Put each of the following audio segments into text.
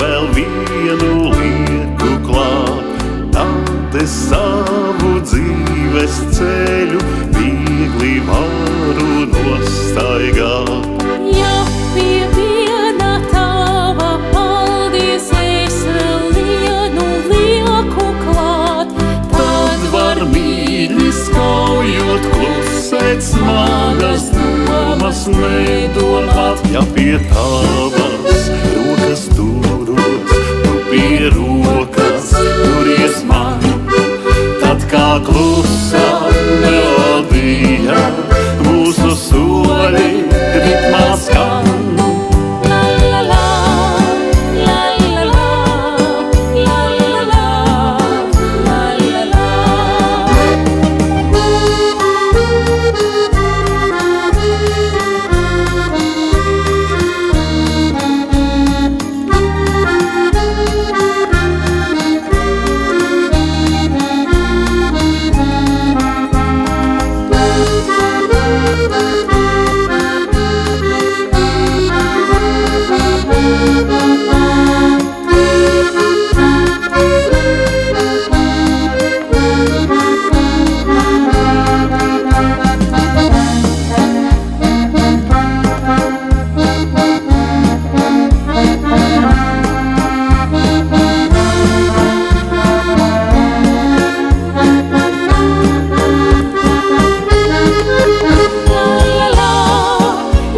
vēl vienu lieku klāt, tad es savu dzīves ceļu viegli varu nostaigāt. Ja pie viena tava paldies es vēl vienu lieku klāt, Tad var mīļi skaujot klusēt, smagas domas nedomāt. Ja pie tavas rokas turos, tu pie rokas turies man, tad kā klusā melodija mūsu soļi ritmā skan. la la la,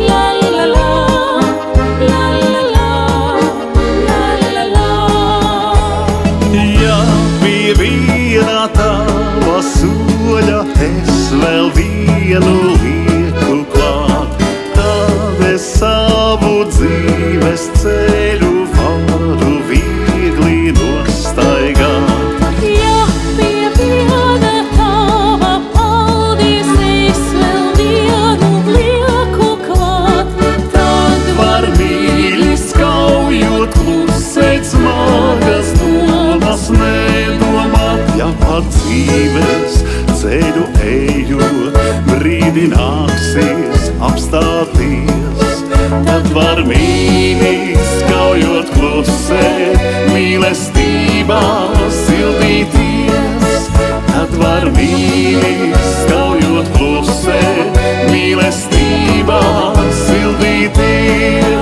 la la la, la la la, la la la. Ja pie viena tava soļa es vēl vienu lieku klāt, tad es savu dzīves ceļu varu viegli nostaigāt. Ja pie viena tava paldies es vēl vienu lieku klāt, tad Var mīļi skaujot klusēt, smagas domas nedomāt. Ja pa dzīves ceļu ejot, brīdi nāksies apstāties, tad var mīļi skaujot klusēt, mīlestībā sildīties. Tad var mīļi skaujot klusēt, mīlestībā sildīties.